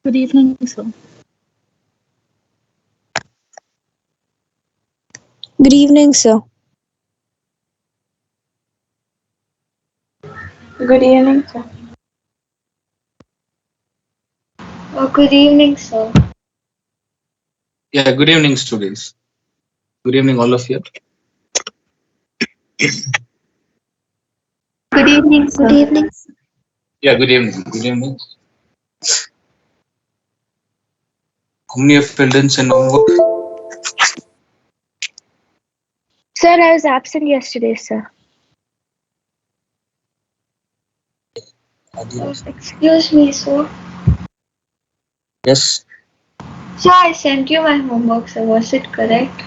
Good evening, sir. Good evening, sir. Good evening, sir. Good evening, sir. Yeah, good evening, students. Good evening, all of you. Good evening, Good sir. evening. Yeah, good evening. Good evening. How many of you done send homework? Sir, I was absent yesterday, sir. Excuse me, sir. Yes. Sir, I sent you my homework, sir. Was it correct?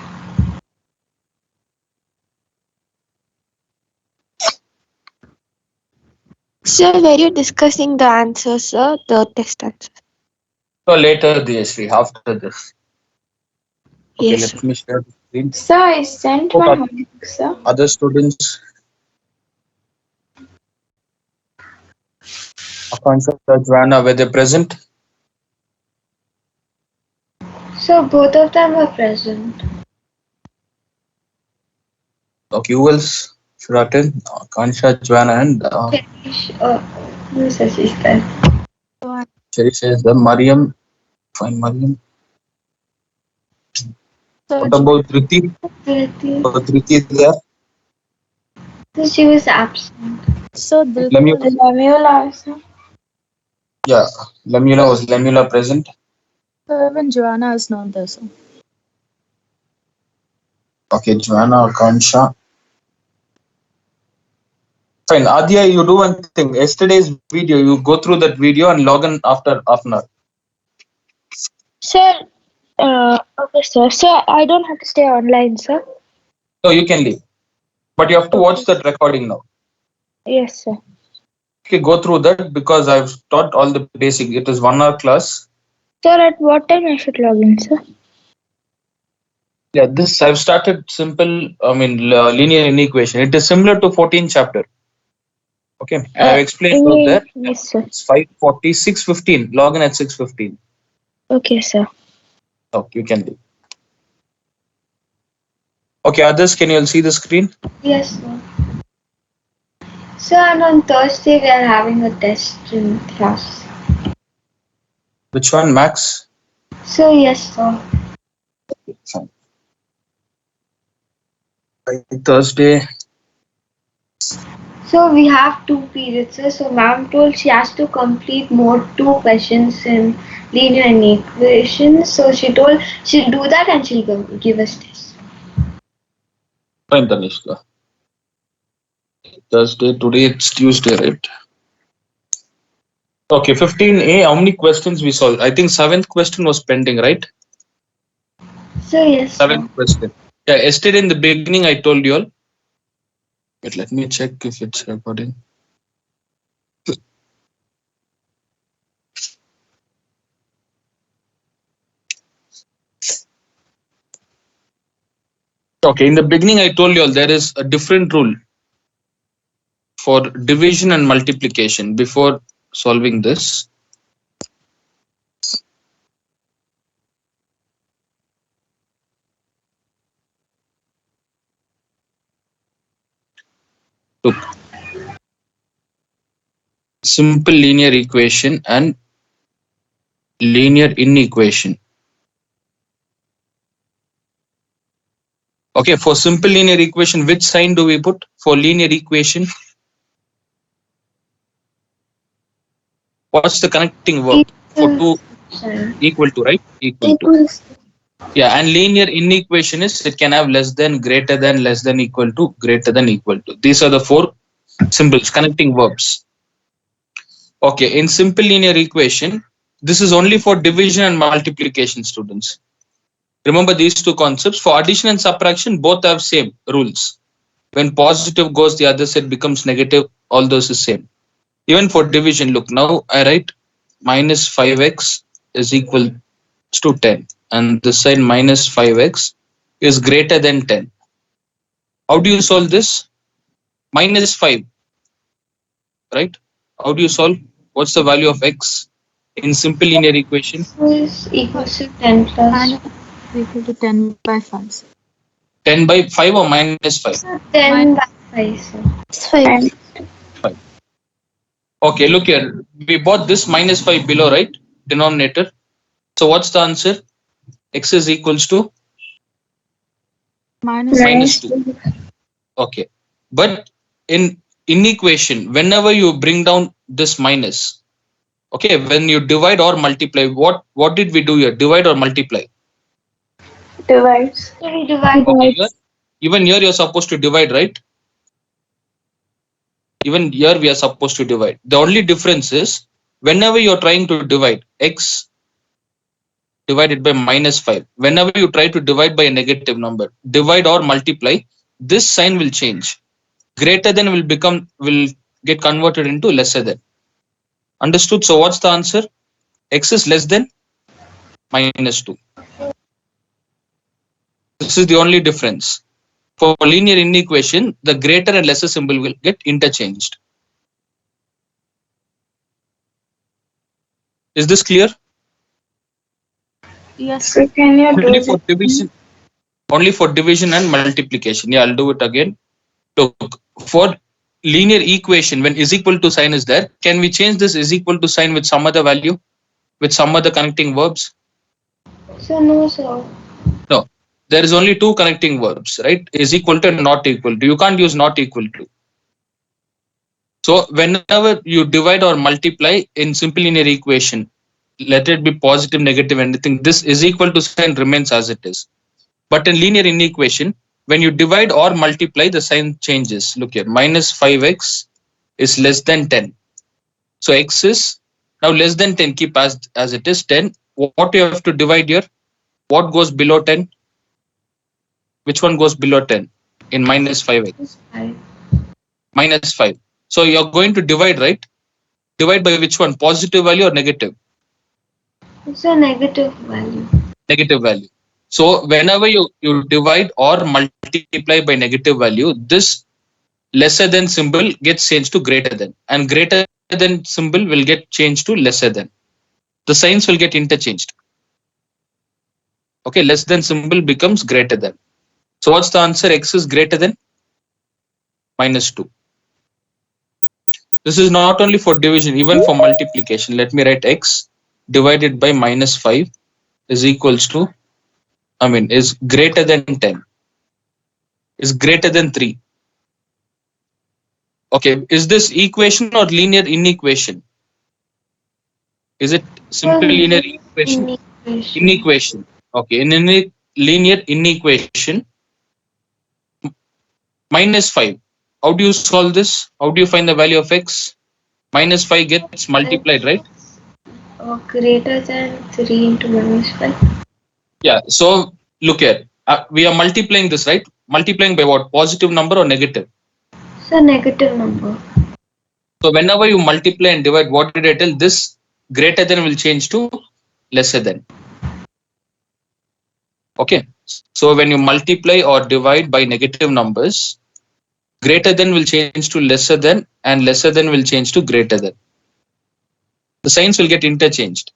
Sir, were you discussing the answers, sir? The test answers? So later, DSV, after this. Okay, Yes, let sir. me share the screen. Sir, I sent my homework, sir. Other students, Akansha, Joanna, were they present? So both of them were present. Okay, who else should attend? Akansha, Joanna, and Finish. Who is assistant? Sherry says the Mariam. Fine, Mariam. Sir, What about Riti? Priti. Oh, Riti is there. So she was absent. So, Dilpur, Lemula. Lamiola, sir. Yeah, Lemula was Lemula present. even Joanna is not there, sir. Okay, Joanna, Akansha. Fine, Adya, you do one thing. Yesterday's video, you go through that video and log in after half an hour. Sir, okay, sir. Sir, I don't have to stay online, sir. No, you can leave. But you have to watch Okay. that recording now. Yes, sir. Okay, go through that because I've taught all the basic. It is 1 hour class. Sir, at what time I should log in, sir? Yeah, this I've started simple. Linear inequation. It is similar to 14th chapter. Okay, I've explained about that. Yes, sir. It's 5:40, 6:15. Log in at 6:15. Okay, sir. Okay, you can leave. Okay, others, can you all see the screen? Yes, sir. Sir, and on Thursday we are having a test in class. Which one, Max? So, yes, sir. Fine. Thursday. So, we have two periods, sir. So, ma'am told she has to complete more two questions in linear inequation. So, she told she'll do that and she'll give us test. Fine, Tanishka. Thursday. Today it's Tuesday, right? Okay, 15A. How many questions we solved? I think seventh question was pending, right? So, yes, Seventh sir. question. Yeah, yesterday in the beginning I told you all. Wait, let me check if it's recording. Okay, in the beginning I told you all there is a different rule for division and multiplication before solving this. Look, simple linear equation and linear inequation. Okay, for simple linear equation, which sign do we put? For linear equation, what's the connecting verb? For two equal to, right? Equal to. Equals. Yeah, and linear inequation is it can have less than, greater than, less than, equal to, greater than, equal to. These are the four symbols, connecting verbs. Okay, in simple linear equation, this is only for division and multiplication, students. Remember these two concepts. For addition and subtraction, both have same rules. When positive goes the other side becomes negative, all those is same. Even for division, look, now I write minus 5x is equal to 10 and this side minus 5x is greater than 10. How do you solve this? Minus 5, right? How do you solve? What's the value of x? In simple linear equation, Is equals to 10 plus Minus equal to 10 by 5, sir. 10 by 5 or minus 5? 10 by 5, sir. It's 5. 5. Okay, look here. We bought this minus 5 below, right? Denominator. So what's the answer? X is equals to Minus 2. minus 2. Okay. But in inequation, whenever you bring down this minus, okay, when you divide or multiply, what did we do here? Divide or multiply? Divides. So we divide. Okay, even here you're supposed to divide, right? Even here we are supposed to divide. The only difference is whenever you're trying to divide x divided by minus 5, whenever you try to divide by a negative number, divide or multiply, this sign will change. Greater than will get converted into lesser than. Understood? So what's the answer? X is less than minus 2. This is the only difference. For linear inequation, the greater and lesser symbol will get interchanged. Is this clear? Yes, So sir. can you do Only this? for division, only for division and multiplication. Yeah, I'll do it again. Look, for linear equation, when is equal to sign is there, can we change this is equal to sign with some other value, with some other connecting verbs? So no, sir. No. There is only two connecting verbs, right? Is equal to and not equal to. You can't use not equal to. So whenever you divide or multiply in simple linear equation, let it be positive, negative, anything, this is equal to sign remains as it is. But in linear inequation, when you divide or multiply, the sign changes. Look here, minus 5x is less than 10. So x is now less than 10, keep as it is 10. What you have to divide here? What goes below 10? Which one goes below 10 in minus 5x? 5. Minus 5. So you're going to divide, right? Divide by which one? Positive value or negative? It's a negative value. Negative value. So whenever you divide or multiply by negative value, this lesser than symbol gets changed to greater than, and greater than symbol will get changed to lesser than. The signs will get interchanged. Okay, less than symbol becomes greater than. So what's the answer? X is greater than minus 2. This is not only for division, even for multiplication. Let me write x divided by minus 5 is equals to, is greater than 10, is greater than 3. Okay, is this equation or linear inequation? Is it So simple linear equation? inequation. Inequation. Okay, in linear inequation, minus 5. How do you solve this? How do you find the value of x? Minus 5 gets multiplied, right? Greater than 3 into minus 5. Yeah, so look here. We are multiplying this, right? Multiplying by what? Positive number or negative? So negative number. So whenever you multiply and divide, what did I tell? This greater than will change to lesser than. Okay. So when you multiply or divide by negative numbers, greater than will change to lesser than, and lesser than will change to greater than. The signs will get interchanged.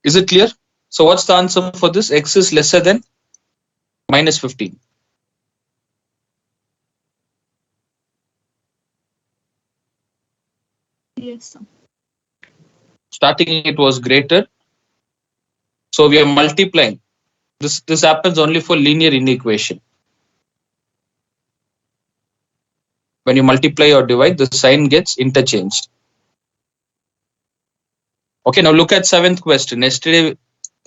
Is it clear? So what's the answer for this? X is lesser than minus 15. Yes, sir. Starting it was greater. So we are multiplying. This happens only for linear inequation. When you multiply or divide, the sign gets interchanged. Okay, now look at seventh question. Yesterday,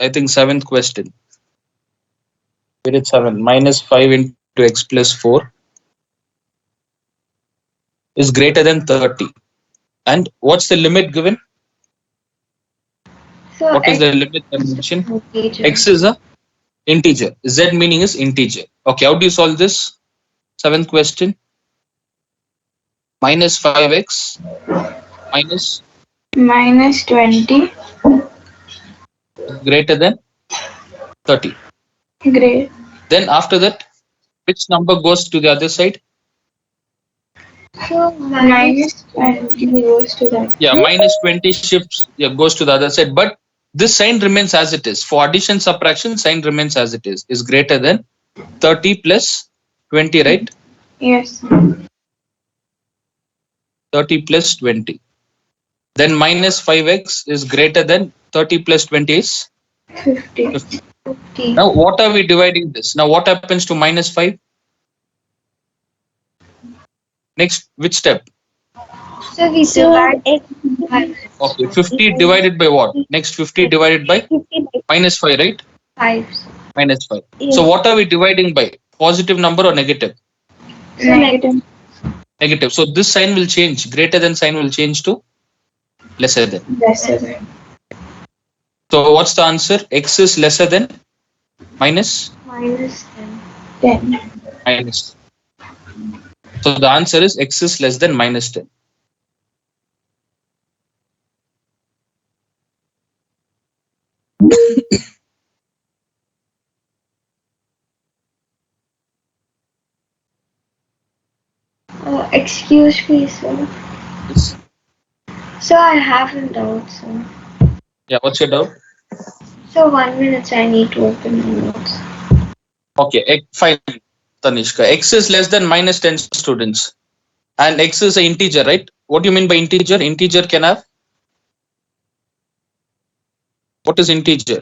I think seventh question. We did 7. Minus 5 into x plus 4 is greater than 30. And what's the limit given? So What is x the limit is dimension? an integer. X is a integer. Z meaning is integer. Okay, how do you solve this? Seventh question. Minus 5x minus Minus 20. is greater than 30. Great. Then after that, which number goes to the other side? So minus 20 goes to that. Yeah, minus 20 shifts, yeah, goes to the other side, but this sign remains as it is. For addition subtraction, sign remains as it is greater than 30 plus 20, right? Yes. 30 plus 20. Then minus 5x is greater than 30 plus 20 is 50. 50. 50. Now, what are we dividing this? Now, what happens to minus 5? Next, which step? So we So divide x by Okay, 50 divided by what? Next, 50 divided by 50 by minus 5, right? 5. Minus 5. So, yes. what are we dividing by? Positive number or negative? So negative. Negative. So, this sign will change. Greater than sign will change to lesser than. Lesser than. So, what's the answer? X is lesser than minus Minus 10. 10. minus. So, the answer is x is less than minus 10. Excuse me, sir. Yes. So I have a doubt, sir. Yeah, what's your doubt? So 1 minute I need to open my notes. Okay, fine, Tanishka. X is less than minus 10 students. And x is an integer, right? What do you mean by integer? Integer can have, what is integer?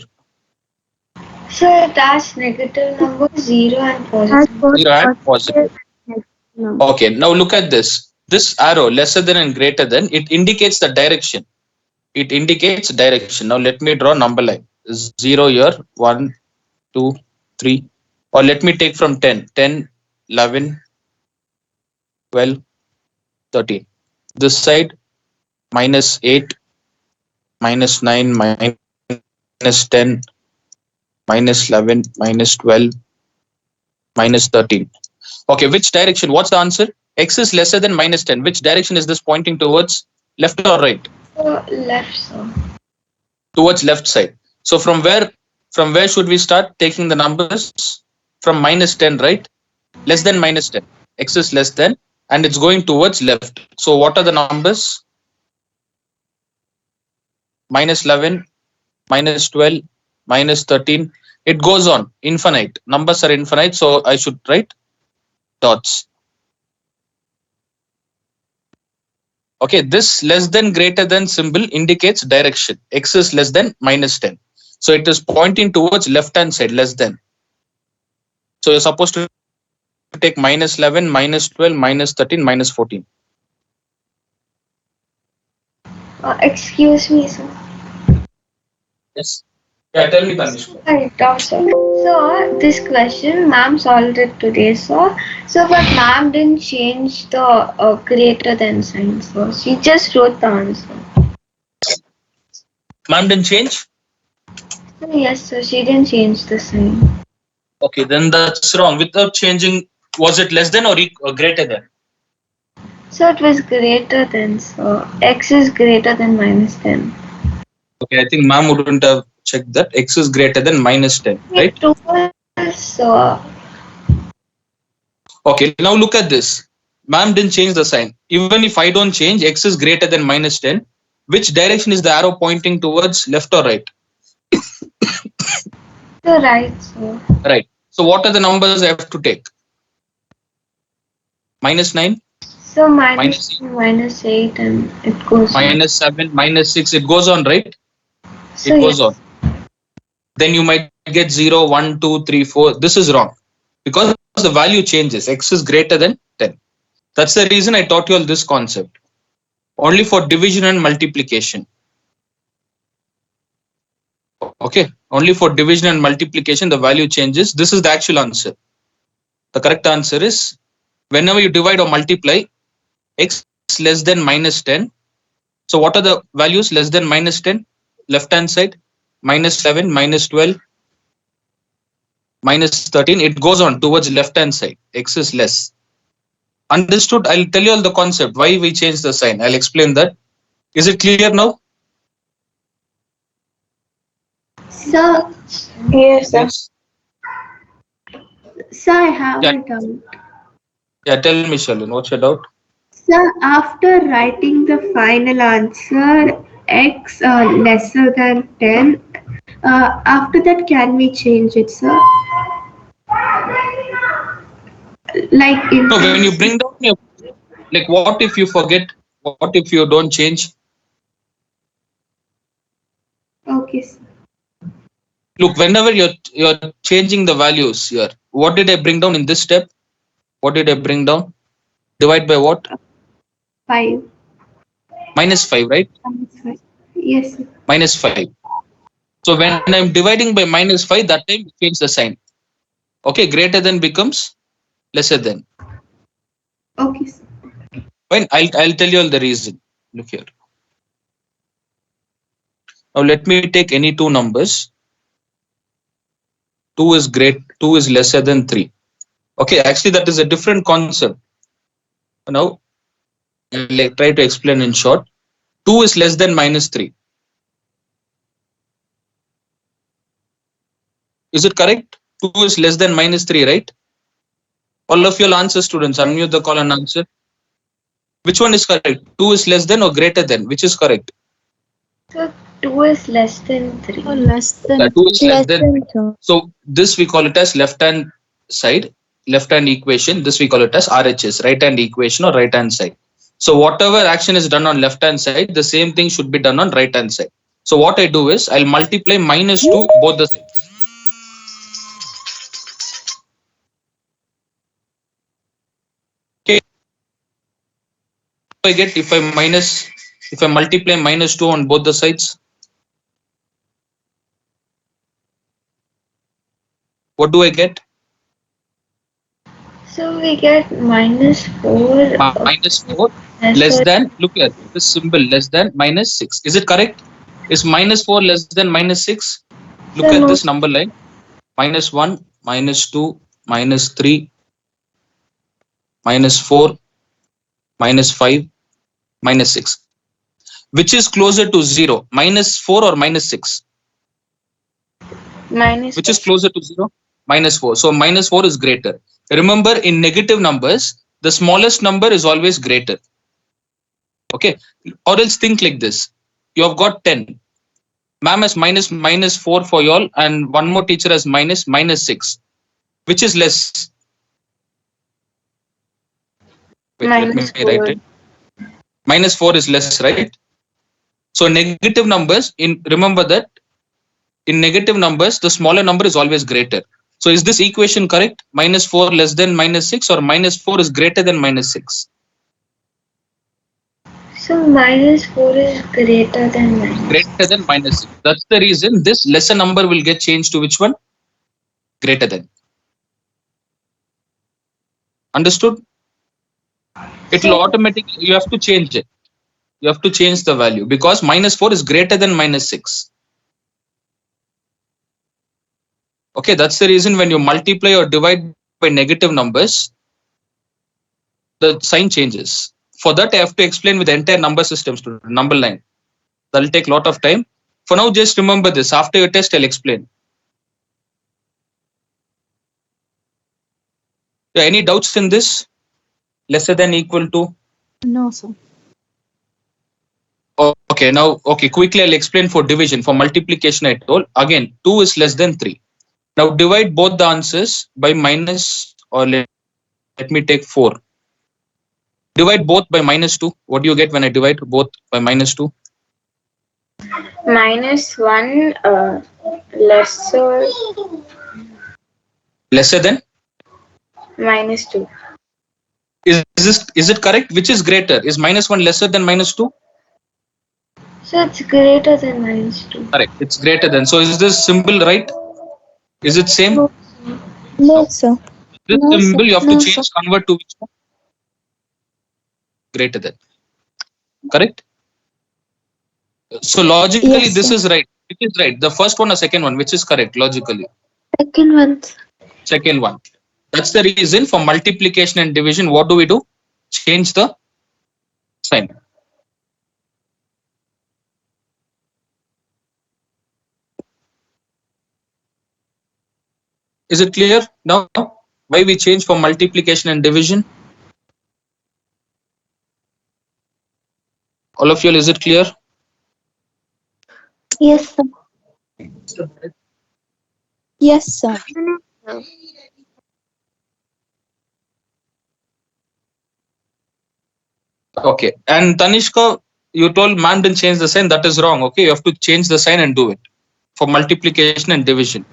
So it has negative number, 0 and Has positive. both 0 and positive positive. and negative number. Okay, now look at this. This arrow, lesser than and greater than, it indicates the direction. It indicates direction. Now let me draw number line. 0 here, 1, 2, 3. Or let me take from 10. 10, 11, 12, 13. This side, minus 8, minus 9, minus 10, minus 11, minus 12, minus 13. Okay, which direction? What's the answer? X is lesser than minus 10. Which direction is this pointing towards? Left or right? So left, sir. Towards left side. So from where should we start taking the numbers? From minus 10, right? Less than minus 10. X is less than, and it's going towards left. So what are the numbers? Minus 11, minus 12, minus 13. It goes on infinite. Numbers are infinite, so I should write dots. Okay, this less than greater than symbol indicates direction. X is less than minus 10. So it is pointing towards left hand side, less than. So you're supposed to take minus 11, minus 12, minus 13, minus 14. Excuse me, sir. Yes. Yeah, tell me, Tanishka. Right, sir. So this question, ma'am solved it today, sir. So but ma'am didn't change the greater than sign, so she just wrote the answer. Ma'am didn't change? So yes, sir, she didn't change the sign. Okay, then that's wrong. Without changing, was it less than or greater than? So it was greater than, so x is greater than minus 10. Okay, I think ma'am wouldn't have checked that. X is greater than minus 10, It right? was Okay, now look at this. Ma'am didn't change the sign. Even if I don't change, X is greater than minus 10. Which direction is the arrow pointing towards, left or right? you're right, sir. Right. So what are the numbers I have to take? Minus 9, So minus minus 8, minus 8 and it goes on. minus 7, minus 6. It goes on, right? So It goes yes. on. Then you might get 0, 1, 2, 3, 4. This is wrong because the value changes. X is greater than 10. That's the reason I taught you all this concept. Only for division and multiplication. Okay. Only for division and multiplication, the value changes. This is the actual answer. The correct answer is whenever you divide or multiply, x less than minus 10. So what are the values less than minus 10? Left hand side, minus 11, minus 12, minus 13. It goes on towards left hand side. X is less. Understood? I'll tell you all the concept, why we change the sign. I'll explain that. Is it clear now? So, Yes, sir. Yes. so I have Yeah, a doubt. yeah, tell me, Shalin, what's your doubt? So after writing the final answer x lesser than 10, after that can we change it, sir? Like in No, when you this. bring down your, like, what if you forget? What if you don't change? Okay, sir. Look, whenever you're changing the values here, what did I bring down in this step? What did I bring down? Divide by what? 5. Minus 5, right? Minus 5. Yes, sir. Minus 5. So when I'm dividing by minus 5, that time we change the sign. Okay, greater than becomes lesser than. Okay, sir. Fine, I'll tell you all the reason. Look here. Now let me take any two numbers. 2 is lesser than 3. Okay, actually that is a different concept. Now I'll like, try to explain in short. 2 is less than minus 3. Is it correct? 2 is less than minus 3, right? All of you will answer, students. Unmute the call and answer. Which one is correct? 2 is less than or greater than? Which is correct? So 2 is less than Oh, 3. less Yeah, than 2 is 3. less Less than 3. than 2. So this we call it as left hand side, left hand equation. This we call it as RHS, right hand equation or right hand side. So whatever action is done on left hand side, the same thing should be done on right hand side. So what I do is I'll multiply minus 2 both the sides. Okay, I get if I multiply minus 2 on both the sides, what do I get? So we get minus 4 Minus 4 less lesser. than, look here, this symbol less than minus 6. Is it correct? Is minus 4 less than minus 6? Look So at no. this number line. Minus 1, minus 2, minus 3, minus 4, minus 5, minus 6. Which is closer to 0? Minus 4 or minus 6? Minus Which is 4. closer to 0? Minus 4. So minus 4 is greater. Remember, in negative numbers, the smallest number is always greater. Okay. Or else think like this. You have got 10. Ma'am has minus 4 for y'all, and one more teacher has minus 6. Which is less? Wait, let me Minus write it. 4. Minus 4 is less, right? So negative numbers, in remember that in negative numbers, the smaller number is always greater. So is this equation correct? Minus 4 less than minus 6 or minus 4 is greater than minus 6? So minus 4 is greater than minus. Greater than minus 6. That's the reason this lesser number will get changed to which one? Greater than. Understood? It will So automatically, you have to change it. You have to change the value because minus 4 is greater than minus 6. Okay, that's the reason when you multiply or divide by negative numbers, the sign changes. For that, I have to explain with the entire number system, student, number line. That'll take a lot of time. For now, just remember this. After your test, I'll explain. Yeah, any doubts in this? Lesser than equal to? No, sir. Okay, now, okay, quickly I'll explain for division. For multiplication, I told. Again, 2 is less than 3. Now, divide both the answers by minus, or let me take 4. Divide both by minus 2. What do you get when I divide both by minus 2? minus 1 lesser Lesser than? minus 2. Is it correct? Which is greater? Is minus 1 lesser than minus 2? So it's greater than minus 2. Correct. It's greater than. So is this symbol right? Is it same? No. No, No. sir. This No, sir. symbol you have to No, sir. change, convert to which one? Greater than. Correct? So logically, Yes, this sir. is right. Which is right? The first one or second one? Which is correct logically? Second one. Second one. That's the reason for multiplication and division. What do we do? Change the sign. Is it clear now? Why we change for multiplication and division? All of you, is it clear? Yes, sir. Yes, sir. Okay. And Tanishka, you told man didn't change the sign. That is wrong. Okay. You have to change the sign and do it for multiplication and division.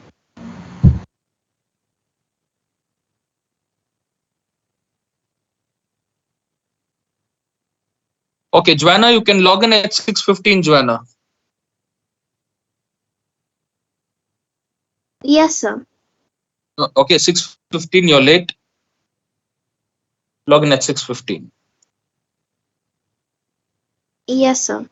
Okay, Joanna, you can log in at 6:15, Joanna. Yes, sir. Okay, 6:15, you're late. Log in at 6:15. Yes, sir.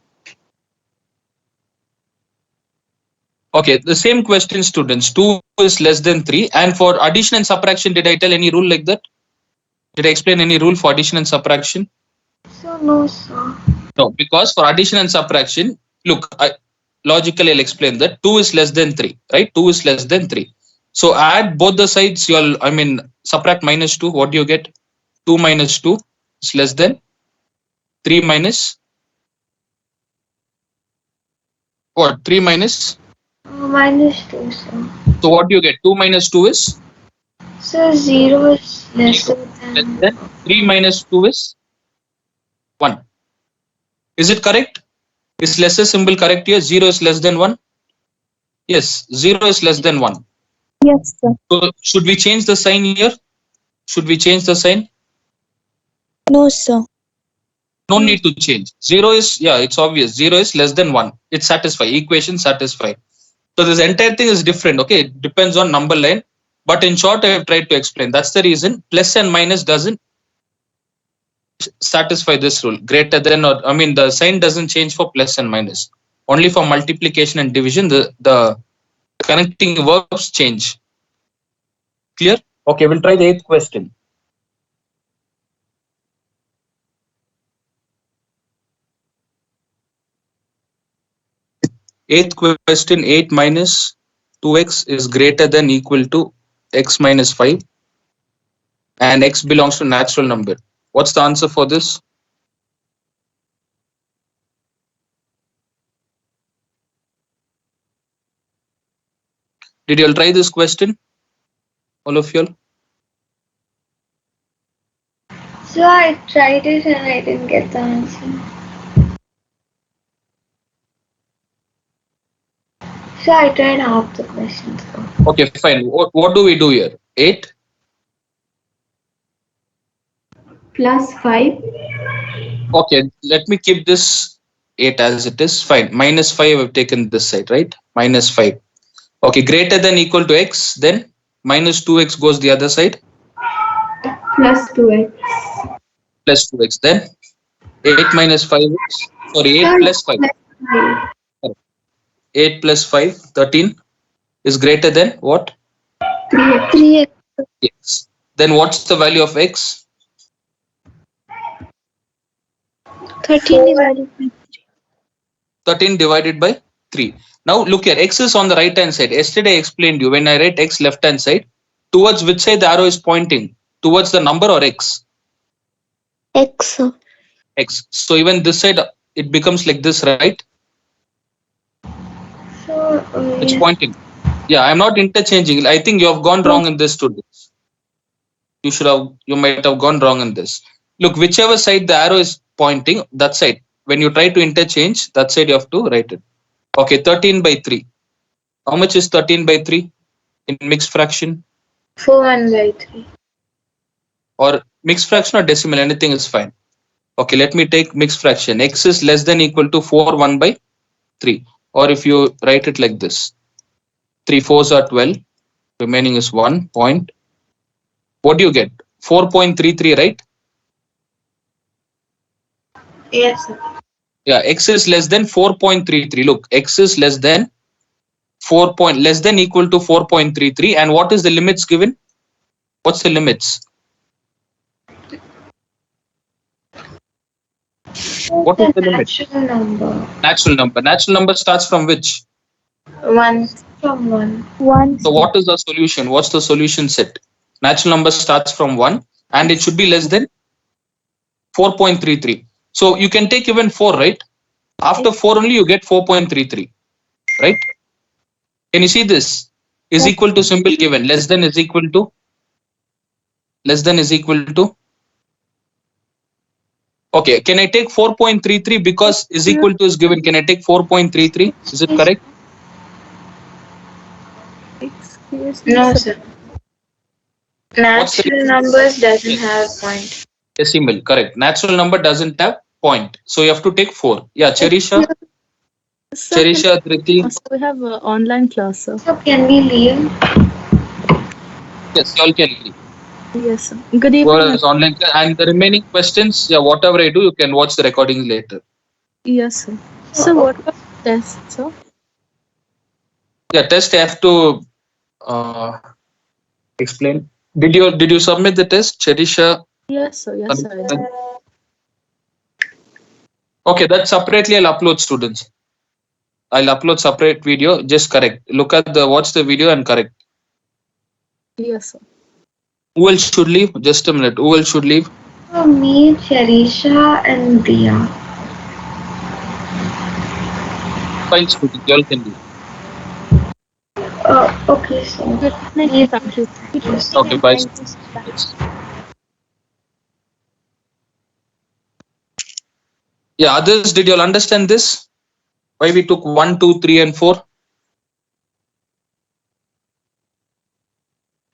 Okay, the same question, students. 2 is less than 3. And for addition and subtraction, did I tell any rule like that? Did I explain any rule for addition and subtraction? So no, sir. No, because for addition and subtraction, look, logically I'll explain that 2 is less than 3, right? 2 is less than 3. So add both the sides, subtract minus 2. What do you get? 2 minus 2 is less than 3 minus what? 3 minus. Minus 2, sir. So what do you get? 2 minus 2 is So 0 is 0. lesser Less than. than 3 minus 2 is 1. Is it correct? Is lesser symbol correct here? 0 is less than 1? Yes, 0 is less than 1. Yes, sir. So should we change the sign here? Should we change the sign? No, sir. No need to change. 0 is, yeah, it's obvious. 0 is less than 1. It's satisfied. Equation satisfied. So this entire thing is different. Okay, it depends on number line. But in short, I have tried to explain. That's the reason plus and minus doesn't satisfy this rule. Greater than, or the sign doesn't change for plus and minus. Only for multiplication and division, the connecting verbs change. Clear? Okay, we'll try the eighth question. Eighth question, 8 minus 2x is greater than equal to x minus 5 and x belongs to natural number. What's the answer for this? Did you all try this question? All of you all? So I tried it and I didn't get the answer. So I tried half the questions, though. Okay, fine. What do we do here? 8? Plus 5. Okay, let me keep this 8 as it is. Fine. Minus 5, I've taken this side, right? Minus 5. Okay, greater than equal to x, then minus 2x goes the other side, Plus 2x. plus 2x. Then 8 minus 5 is, sorry, 8 Sir, plus 5. plus 5. 8 plus 5, 13 is greater than what? 3x. 3x. X. Then what's the value of x? 13 divided by 13 divided by 3. Now look here, x is on the right hand side. Yesterday I explained you when I write x left hand side, towards which side the arrow is pointing? Towards the number or x? x. X. So even this side it becomes like this, right? So, It's yes. pointing. Yeah, I'm not interchanging. I think you have gone wrong in this today. You might have gone wrong in this. Look, whichever side the arrow is pointing, that side. When you try to interchange, that side you have to write it. Okay, 13 by 3. How much is 13 by 3 in mixed fraction? 4/3. Or mixed fraction or decimal, anything is fine. Okay, let me take mixed fraction. X is less than equal to 4 1 by 3. Or if you write it like this, 3 fours are 12, remaining is 1 point. What do you get? 4.33, right? Yes, sir. Yeah, x is less than 4.33. Look, x is less than less than equal to 4.33. And what is the limits given? What's the limits? So What is the the limit? natural number. Natural number. Natural number starts from which? 1 from 1. 1. So what is the solution? What's the solution set? Natural number starts from 1 and it should be less than 4.33. So you can take even 4, right? After 4 only you get 4.33, right? Can you see this? Is equal to symbol given, less than is equal to, less than is equal to. Okay, can I take 4.33 because is equal to is given? Can I take 4.33? Is it correct? Excuse me, No, sir. sir. What's the Natural reason? numbers doesn't have Yes, point. decimal, correct. Natural number doesn't have point. So you have to take 4. Yeah, Cherisha, Sir, can Cherisha, Dhriti. so we have online class, sir. So can we leave? Yes, you all can leave. Yes, sir. Good Who evening. is online. And the remaining questions, yeah, whatever I do, you can watch the recording later. Yes, sir. So Oh, what about test, sir? Yeah, test I have to uh, explain. Did you submit the test, Cherisha? Yes, sir. Yes, sir. I did. Okay, that separately I'll upload, students. I'll upload separate video. Just correct. Look at the watch the video and correct. Yes, sir. Who else should leave? Just a minute. Who else should leave? so me, Charisha, and Dia. Fine, students. You all can leave. Okay, so Good evening. leave. Thank you. Thank you, sir. Okay, bye. Thank you, sir. Yes. Yeah, others, did you all understand this? Why we took 1, 2, 3, and 4?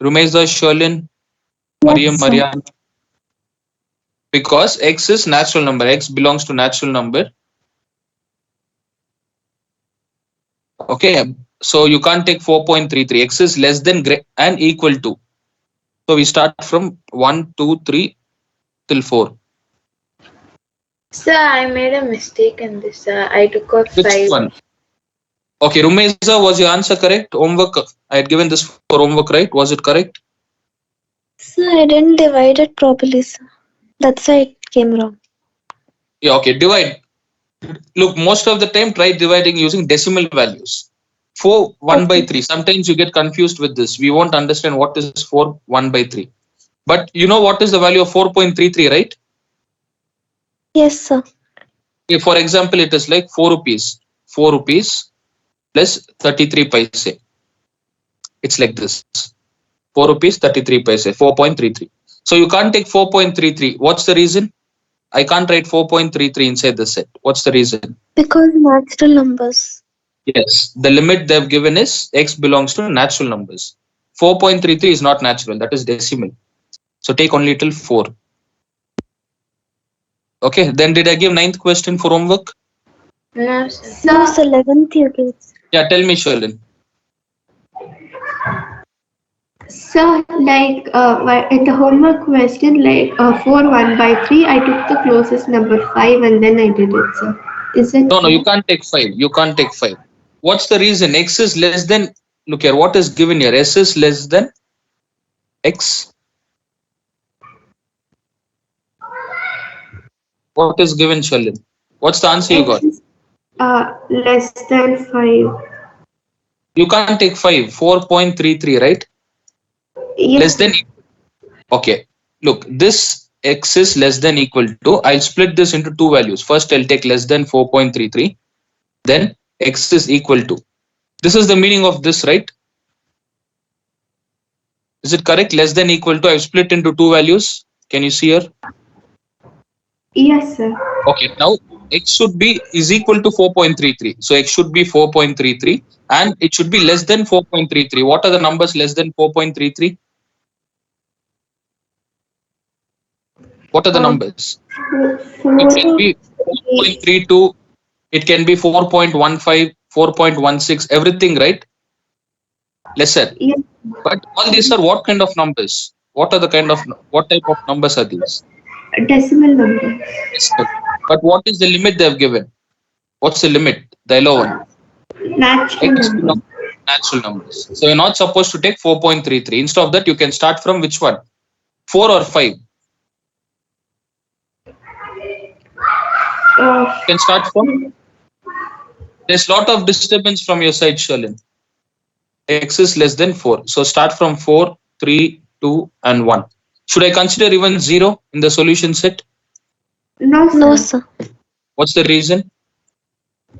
Rumeza, Sherlin, Mariam, Yes, sir. Marian. Because x is natural number. X belongs to natural number. Okay, so you can't take 4.33. X is less than and equal to. So we start from 1, 2, 3 till 4. Sir, I made a mistake in this. I took out Which 5. one? Okay, Rumeza, was your answer correct? Homework. I had given this for homework, right? Was it correct? Sir, I didn't divide it properly, sir. That's why it came wrong. Yeah, okay. Divide. Look, most of the time try dividing using decimal values. 4 1 by Okay. 3. Sometimes you get confused with this. We won't understand what is 4 1 by 3. But you know what is the value of 4.33, right? Yes, sir. Okay, for example, it is like 4 rupees. 4 rupees plus 33 paise. It's like this. 4 rupees 33 paise. 4.33. So you can't take 4.33. What's the reason? I can't write 4.33 inside the set. What's the reason? Because natural numbers. Yes, the limit they've given is x belongs to natural numbers. 4.33 is not natural, that is decimal. So take only till 4. Okay, then did I give ninth question for homework? No, sir. No, Sir, sir. 11th you gave. Yeah, tell me, Sherlin. sir, like in the homework question, like 4 1 by 3, I took the closest number 5 and then I did it, sir. Is it No, you correct? can't take 5. You can't take 5. What's the reason? X is less than, look here, what is given here? S is less than x. What is given, Sherlin? What's the answer you got? X is less than 5. You can't take 5. 4.33, right? Less Yes, than. sir. Okay, look, this x is less than equal to, I'll split this into two values. First, I'll take less than 4.33, then x is equal to. This is the meaning of this, right? Is it correct? Less than equal to, I've split into two values. Can you see here? Yes, sir. Okay, now x should be is equal to 4.33. So x should be 4.33 and it should be less than 4.33. What are the numbers less than 4.33? What are the Uh, numbers? It 4, can be 4.32, it can be 4.15, 4.16, everything, right? Lesser. yes, But all these are what kind of numbers? What are the kind of what type of numbers are these? decimal number. Decimal. But what is the limit they have given? What's the limit? The yellow one. Natural X number. belongs to natural numbers. So you're not supposed to take 4.33. Instead of that, you can start from which one? 4 or 5. You Uh, can start from. There's a lot of disturbance from your side, Sherlin. X is less than 4. So start from 4, 3, 2, and 1. Should I consider even 0 in the solution set? No, No, sir. sir. What's the reason?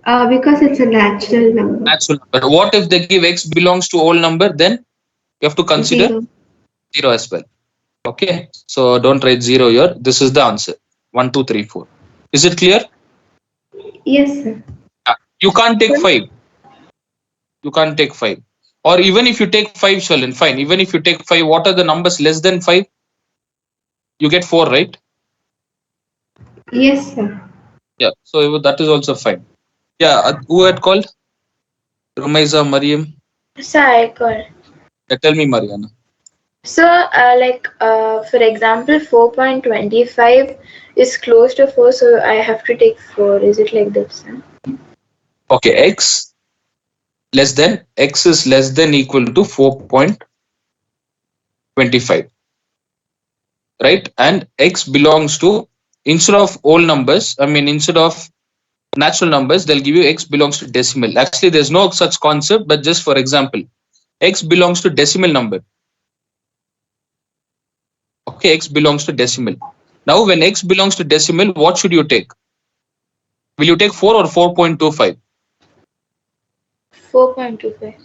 Because it's a natural number. Natural number. What if they give x belongs to whole number? Then you have to consider Zero. 0 as well. Okay, so don't write 0 here. This is the answer. 1, 2, 3, 4. Is it clear? Yes, sir. You can't take 5. You can't take 5. Or even if you take 5, Shalin, fine. Even if you take 5, what are the numbers less than 5? You get 4, right? Yes, sir. Yeah, so that is also fine. Yeah, who had called? Rumaiza, Mariam. So I got. Tell me, Mariana. So, for example, 4.25 is close to 4, so I have to take 4. Is it like this? Huh? Okay, x is less than equal to 4.25, right? And x belongs to, instead of whole numbers, I mean, instead of natural numbers, they'll give you x belongs to decimal. Actually, there's no such concept, but just for example, x belongs to decimal number. Okay, x belongs to decimal. Now, when x belongs to decimal, what should you take? Will you take 4 or 4.25? 4.25.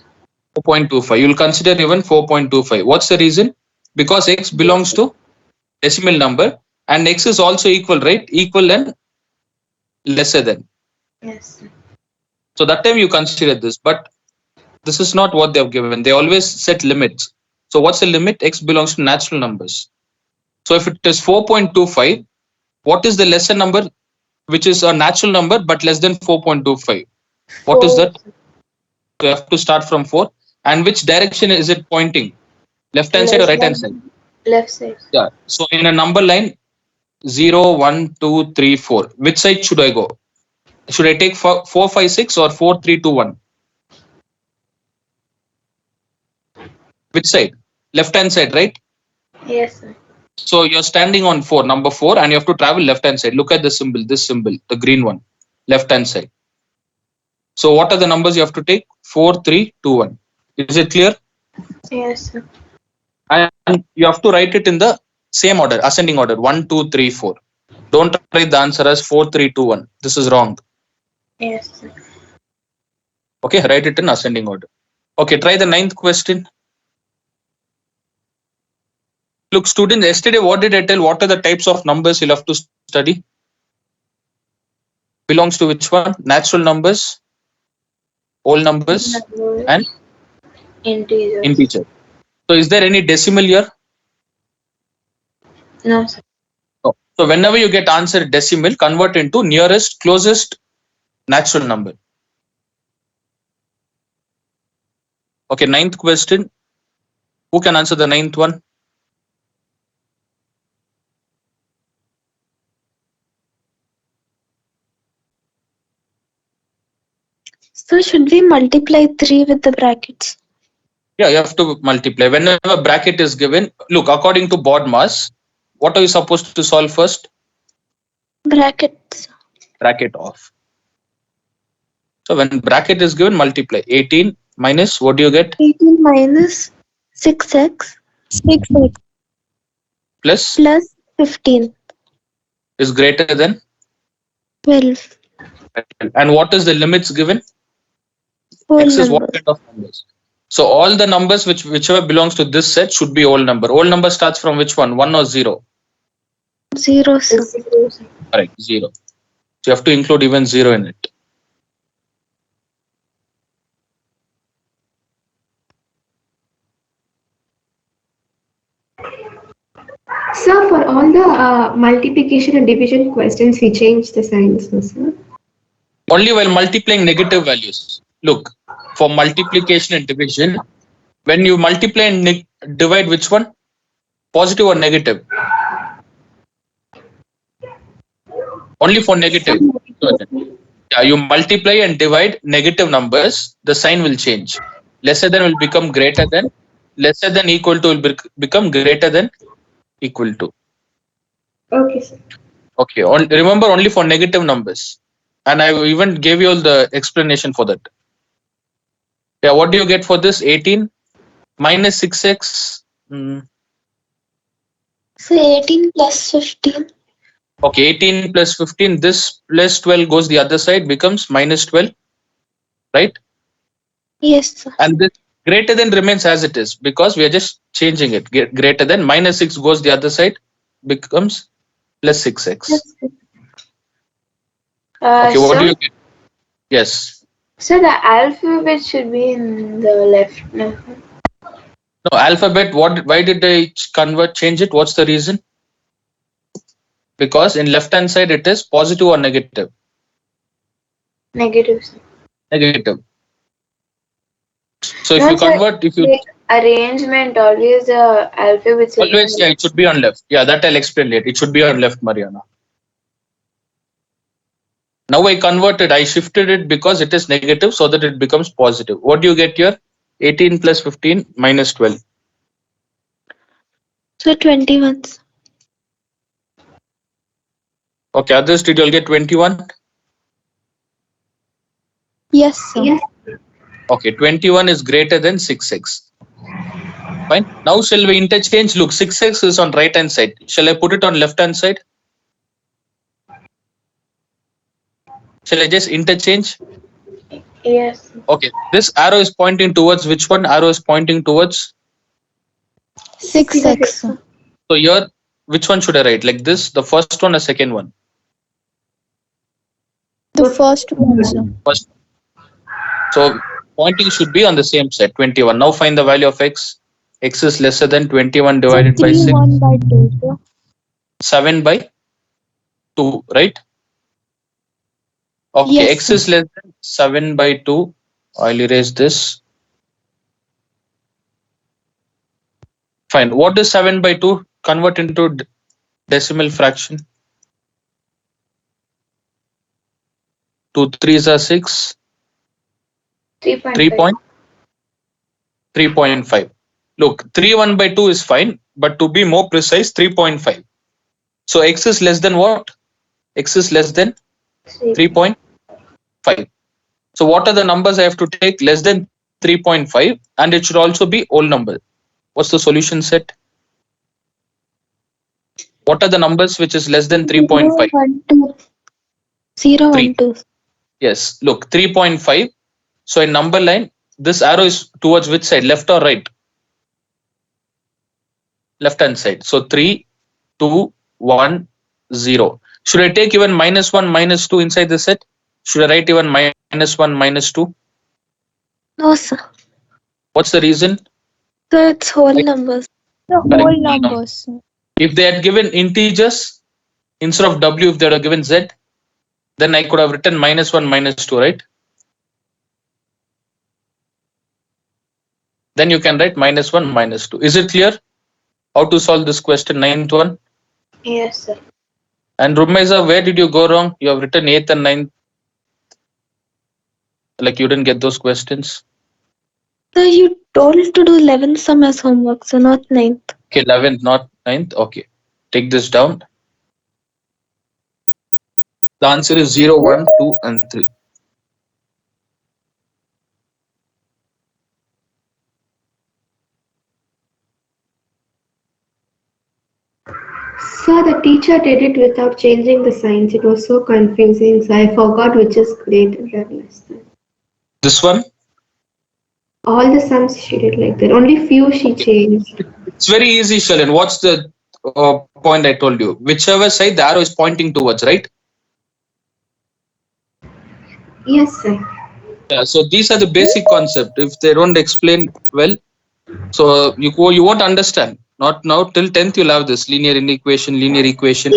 4.25. You'll consider even 4.25. What's the reason? Because x Yes. belongs to decimal number and x is also equal, right? Equal and lesser than. Yes. So that time you consider this, but this is not what they have given. They always set limits. So what's the limit? X belongs to natural numbers. So if it is 4.25, what is the lesser number which is a natural number but less than 4.25? What is 4. that? So you have to start from 4. And which direction is it pointing? Left hand side or Less right hand side? than left side. Yeah. So in a number line, 0, 1, 2, 3, 4. Which side should I go? Should I take 4, 5, 6 or 4, 3, 2, 1? Which side? Left hand side, right? Yes, sir. So you're standing on 4, number 4, and you have to travel left hand side. Look at the symbol, this symbol, the green one, left hand side. So what are the numbers you have to take? 4, 3, 2, 1. Is it clear? Yes, sir. And you have to write it in the same order, ascending order, 1, 2, 3, 4. Don't write the answer as 4, 3, 2, 1. This is wrong. Yes, sir. Okay, write it in ascending order. Okay, try the ninth question. Look, students, yesterday what did I tell? What are the types of numbers you'll have to study? Belongs to which one? Natural numbers, whole numbers, and Numbers, integers. integer. So is there any decimal here? No, sir. No. So whenever you get answer decimal, convert into nearest, closest natural number. Okay, ninth question. Who can answer the ninth one? So should we multiply 3 with the brackets? Yeah, you have to multiply. Whenever bracket is given, look, according to board mass, what are you supposed to solve first? Brackets. Bracket off. So when bracket is given, multiply. 18 minus, what do you get? 18 minus 6x. 6x Plus plus 15. is greater than 12. 12. And what is the limits given? Whole X is what numbers. kind of numbers? So all the numbers whichever belongs to this set should be whole number. Whole number starts from which one? 1 or 0? 0, sir. Correct, 0. So you have to include even 0 in it. Sir, for all the multiplication and division questions, we changed the signs, no, sir? Only while multiplying negative values. Look, for multiplication and division, when you multiply and divide, which one? Positive or negative? Only for negative. So, yeah, you multiply and divide negative numbers, the sign will change. Lesser than will become greater than, lesser than equal to will become greater than equal to. Okay, sir. Okay, remember only for negative numbers. And I even gave you all the explanation for that. Yeah, what do you get for this? 18 minus 6x. So 18 plus 15. Okay, 18 plus 15, this plus 12 goes the other side, becomes minus 12, right? Yes, sir. And this greater than remains as it is because we are just changing it. Greater than minus 6 goes the other side, becomes plus 6x. Yes, sir. Okay, what do Sir, you get? Yes. so the alphabet should be in the left. No. No, alphabet, what? Why did I change it? What's the reason? Because in left hand side it is positive or negative? Negative. Sir. Negative. So if No, you sir. convert, if you Like arrangement, always the alphabets will be on always, the yeah, left. it should be on left. Yeah, that I'll explain later. It should be on left, Mariana. Now I converted, I shifted it because it is negative so that it becomes positive. What do you get here? 18 plus 15 minus 12. So 21. Sir. Okay, others, did you all get 21? Yes, sir. Yes. Okay, 21 is greater than 6x. Fine. Now shall we interchange? Look, 6x is on right hand side. Shall I put it on left hand side? Shall I just interchange? Yes. Okay, this arrow is pointing towards which one? Arrow is pointing towards. 6x. Sir. So here, which one should I write? Like this, the first one or second one? The first one, sir. First. So pointing should be on the same side, 21. Now find the value of x. X is lesser than 21 So divided by 3 6. 1 by 2, sir. 7 by 2, right? Okay, Yes, x sir. is less than 7 by 2. I'll erase this. Fine. What is 7 by 2? Convert into decimal fraction. 2 3s are 6. 3 3.5. point 3.5. Look, 3 1 by 2 is fine, but to be more precise, 3.5. So x is less than what? X is less than 3.5. So what are the numbers I have to take? Less than 3.5, and it should also be whole number. What's the solution set? What are the numbers which is less than 3.5? 0 1 2. 0 1 3. 2. Yes. Look, 3.5. So in number line, this arrow is towards which side? Left or right? Left hand side. So 3, 2, 1, 0. Should I take even minus 1, minus 2 inside the set? Should I write even minus 1, minus 2? No, sir. What's the reason? So it's whole Right, numbers. The correct. whole numbers. If they had given integers instead of w, if they had given z, then I could have written minus 1, minus 2, right? Then you can write minus 1, minus 2. Is it clear how to solve this question, ninth one? Yes, sir. And Rumeza, where did you go wrong? You have written 8th and ninth, like you didn't get those questions. So you told to do 11 sum as homework, so not ninth. Okay, 11th, not ninth. Okay, take this down. The answer is 0, 1, 2, and 3. So the teacher did it without changing the signs. It was so confusing. So I forgot which is greater than less than. This one? All the sums she did like that. Only few she Okay. changed. It's very easy, Shalin. What's the point I told you? Whichever side the arrow is pointing towards, right? Yes, sir. Yeah, so these are the basic concept. If they don't explain well, so you won't understand. Not now, till 10th you'll have this linear inequation, linear equation.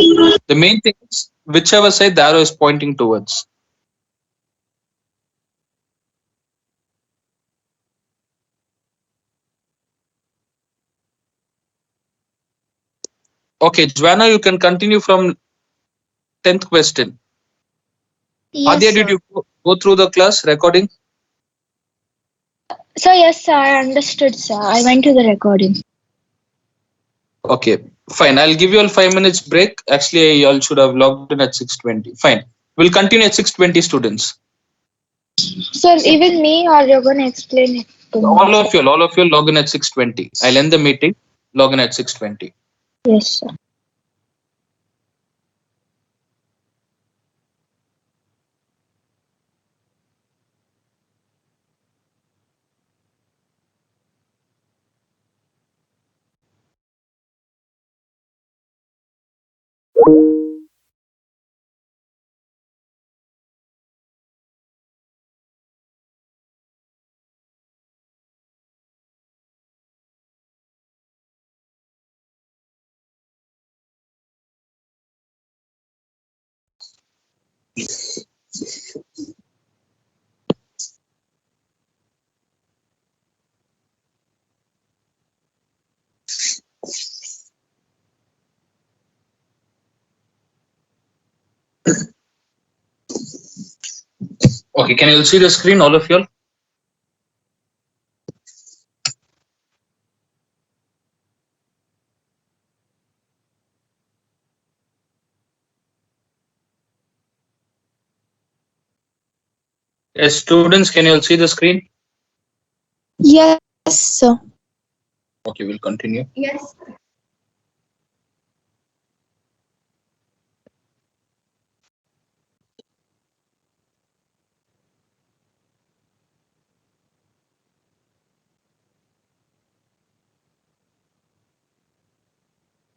The main thing is whichever side the arrow is pointing towards. Okay, Joanna, you can continue from 10th question. Yes, Adya, did sir. you go through the class recording? So yes, sir, I understood, sir. I went to the recording. Okay, fine. I'll give you all 5 minutes break. Actually, you all should have logged in at 6:20. Fine. We'll continue at 6:20, students. So even me, or you're gonna explain it to me? All of you log in at 6:20. I'll end the meeting. Log in at 6:20. Yes, sir. Okay, can you see the screen, all of you all? Yes, students, can you all see the screen? Yes, sir. Okay, we'll continue. Yes.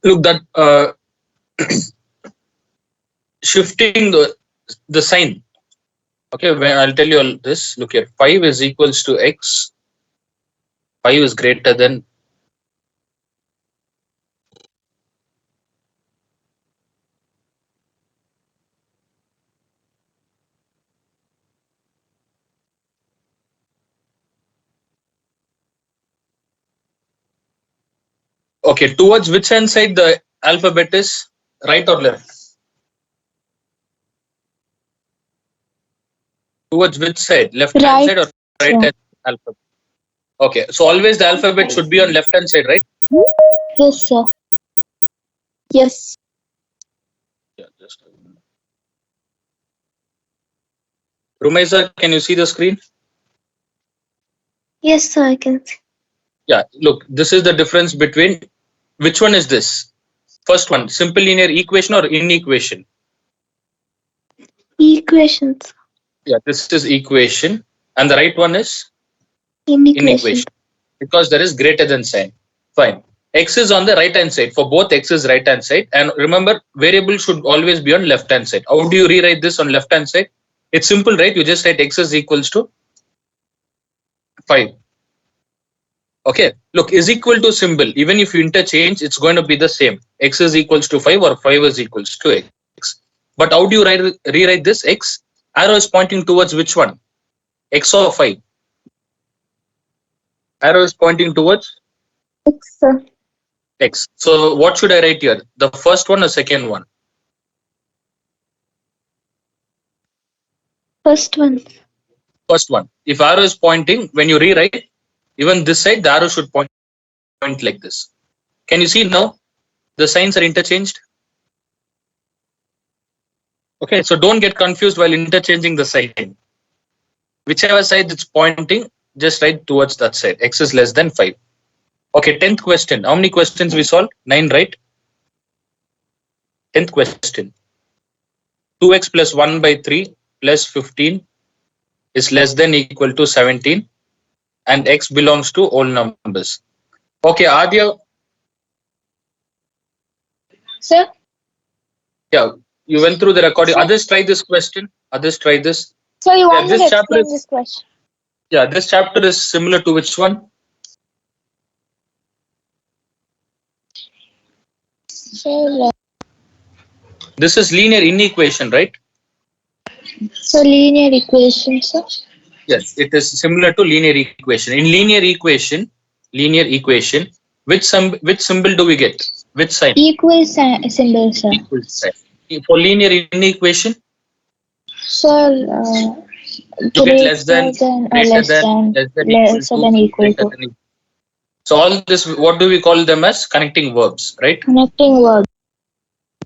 Look, that shifting the sign. Okay, when I'll tell you all this. Look here, 5 is equals to x. 5 is greater than. Okay, towards which hand side the alphabet is? Right or left? Towards which side? Left hand Right, side or right sir. hand alphabet? Okay, so always the alphabet should be on left hand side, right? Yes, sir. Yes. Yeah, just Rumeza, can you see the screen? Yes, sir, I can see. Yeah, look, this is the difference between which one is this? First one, simple linear equation or inequation? Equations. Yeah, this is equation, and the right one is Inequation. inequation because there is greater than sign. Fine. X is on the right hand side. For both, X is right hand side. And remember, variable should always be on left hand side. How do you rewrite this on left hand side? It's simple, right? You just write X is equals to 5. Okay. Look, is equal to symbol. Even if you interchange, it's going to be the same. X is equals to 5 or 5 is equals to X. But how do you rewrite this? X arrow is pointing towards which one? X or 5? Arrow is pointing towards X, sir. X. So what should I write here? The first one or second one? First one. First one. If arrow is pointing, when you rewrite, even this side, the arrow should point like this. Can you see now? The signs are interchanged. Okay, so don't get confused while interchanging the sign. Whichever side it's pointing, just write towards that side. X is less than 5. Okay, 10th question. How many questions we solved? 9, right? 10th question. 2x plus 1 by 3 plus 15 is less than equal to 17 and x belongs to whole numbers. Okay, Adya, Sir? yeah, you went through the recording. Sir, Others try this question. Others try this. so you Yeah, want me to this chapter explain is this question? this chapter is similar to which one? So, This is linear inequation, right? so linear equation, sir? Yes, it is similar to linear equation. In linear equation, which symbol do we get? Which sign? Equal symbol, sir. Equal sign. For linear inequation, Sir, you get less than, greater than, less than equal lesser to, than equal greater to. than equal. So all this, what do we call them as? Connecting verbs, right? Connecting word.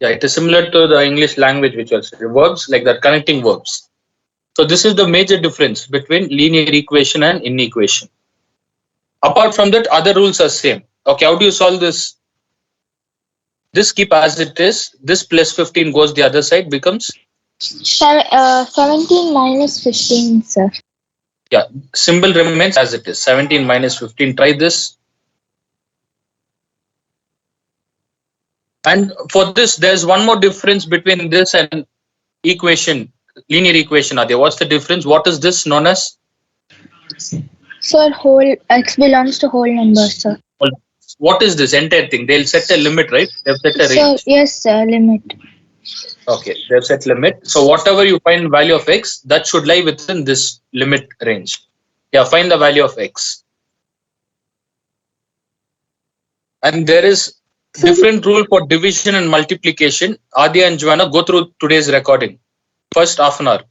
Yeah, it is similar to the English language, which was verbs like that, connecting verbs. So this is the major difference between linear equation and inequation. Apart from that, other rules are same. Okay, how do you solve this? This keep as it is. This plus 15 goes the other side, becomes 17 minus 15, sir. yeah. Symbol remains as it is. 17 minus 15. Try this. And for this, there's one more difference between this and equation, linear equation. Adya, what's the difference? What is this known as? Sir, whole x belongs to whole number, sir. What is this entire thing? They'll set a limit, right? They've set a Sir, range. yes, sir, limit. Okay, they've set limit. So whatever you find value of x, that should lie within this limit range. Yeah, find the value of x. And there is So, different rule for division and multiplication. Adia and Joanna, go through today's recording. First half an hour.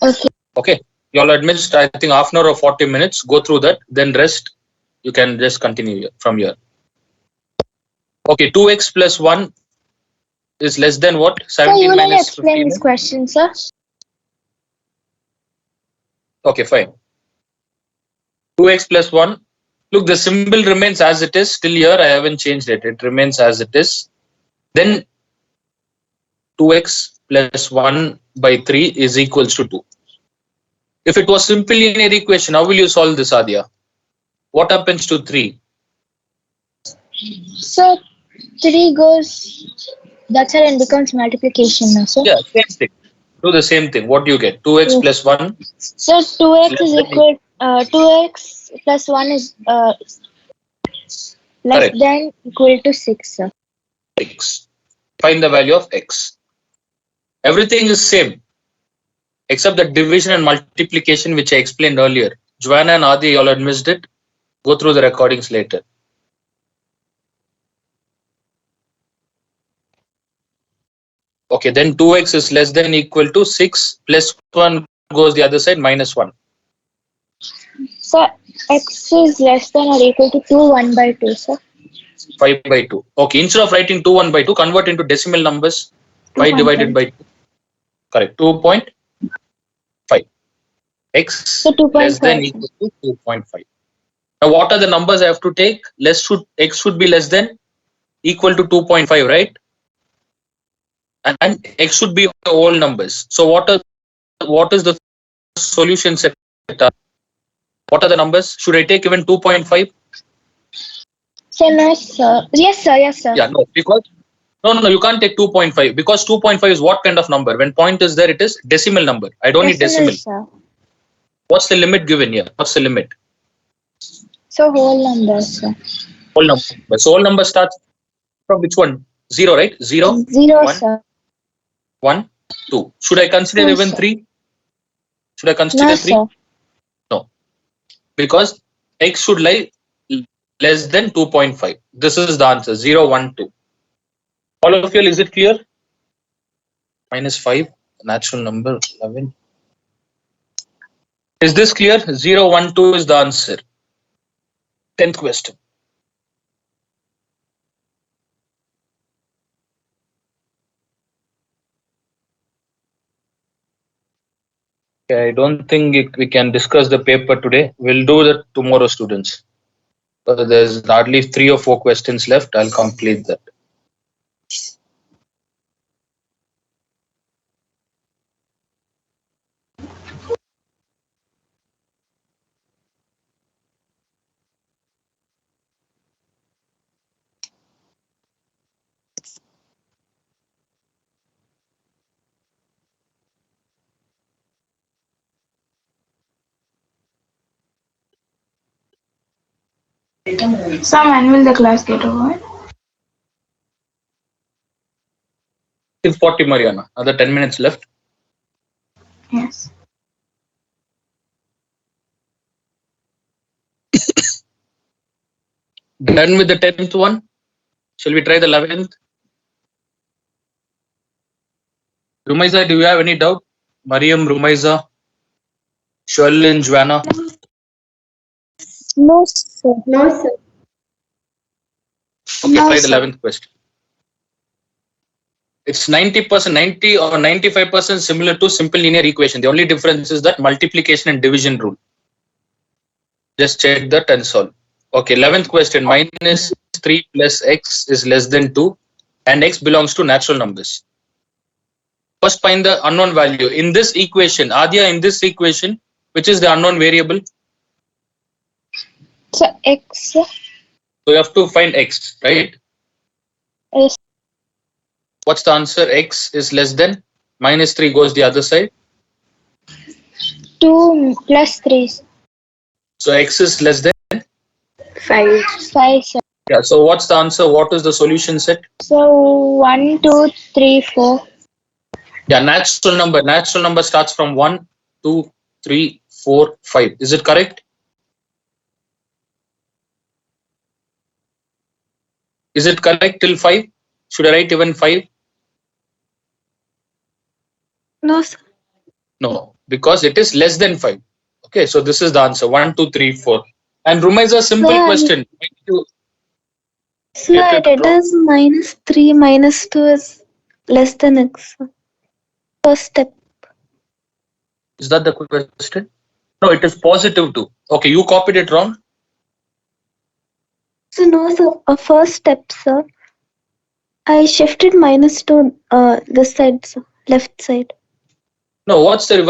okay. Okay. You all admit, I think half an hour or 40 minutes. Go through that. Then rest. You can just continue from here. Okay, 2x plus 1 is less than what? So 17 you will minus explain 15. this question, sir. Okay, fine. 2x plus 1. Look, the symbol remains as it is. Still here, I haven't changed it. It remains as it is. Then 2x plus 1 by 3 is equals to 2. If it was simple linear equation, how will you solve this, Adya? What happens to 3? So 3 goes, that's how it becomes multiplication now, sir. Yeah, same thing. Do the same thing. What do you get? 2x Yes. plus 1 So is 2x less is than equal, 2x plus 1 is less correct. than equal to 6, sir. 6. Find the value of x. Everything is same except the division and multiplication which I explained earlier. Joanna and Adi, you all had missed it. Go through the recordings later. Okay, then 2x is less than equal to 6 plus 1 goes the other side minus 1. So x is less than or equal to 2, 1 by 2, sir. 5 by 2. Okay, instead of writing 2 1 by 2, convert into decimal numbers. 5 divided 2.5. by 2. Correct. 2.5. X So less than 2.5, sir. equal to 2.5. Now, what are the numbers I have to take? X should be less than equal to 2.5, right? And x should be all numbers. So what is the solution set? What are the numbers? Should I take even 2.5? So no, sir. Yes, sir. Yes, sir. Yeah, no, because no, you can't take 2.5 because 2.5 is what kind of number? When point is there, it is decimal number. I don't need Decimal, decimal. sir. What's the limit given here? What's the limit? So whole numbers, sir. Whole number. So whole number starts from which one? 0, right? 0, 0, 1, sir. 1, 2. Should I consider 2, even sir. 3? Should I No, consider 3? sir. No, because x should lie less than 2.5. This is the answer 0, 1, 2. All of you, is it clear? Minus 5, natural number 11. Is this clear? 0, 1, 2 is the answer. 10th question. Okay, I don't think we can discuss the paper today. We'll do that tomorrow, students. So there's hardly 3 or 4 questions left. I'll complete that. So when will the class get over? 6:40, Mariana. Another 10 minutes left. Yes. Done with the 10th one. Shall we try the 11th? Rumaiza, do you have any doubt? Mariam, Rumaiza, Sherlyn, Joanna. No, sir. No, sir. Okay, No, try the sir. 11th question. It's 90%, 90 or 95% similar to simple linear equation. The only difference is that multiplication and division rule. Just check that and solve. Okay, 11th question. Minus 3 plus x is less than 2 and x belongs to natural numbers. First find the unknown value. In this equation, Adya, in this equation, which is the unknown variable? So x So you have to find x, right? is What's the answer? X is less than minus 3 goes the other side. 2 plus 3, So x is less than 5. 5, sir. Yeah. So what's the answer? What is the solution set? So 1, 2, 3, 4. Yeah, natural number. Natural number starts from 1, 2, 3, 4, 5. Is it correct? Is it correct till 5? Should I write even 5? No, sir. No, because it is less than 5. Okay, so this is the answer 1, 2, 3, 4. And Ruma is a simple Sir, question. Why did you sir, get I it did wrong? as -3 -2 is less than x. First step. Is that the question? No, it is positive 2. Okay, you copied it wrong. So no, sir. A first step, sir. I shifted -2 this side, sir. Left side. No, what's the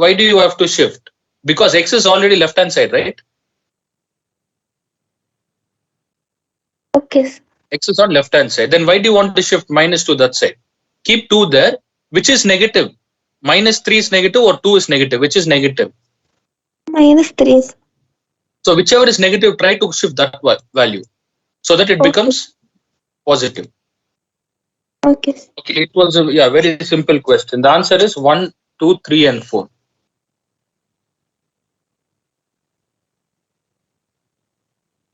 why do you have to shift? Because x is already left hand side, right? Okay, sir. X is on left hand side. Then why do you want to shift minus to that side? Keep 2 there, which is negative. -3 is negative or 2 is negative, which is negative. -3, sir. So whichever is negative, try to shift that value so that it Okay. becomes positive. Okay, sir. Okay, it was a very simple question. The answer is 1, 2, 3, and 4.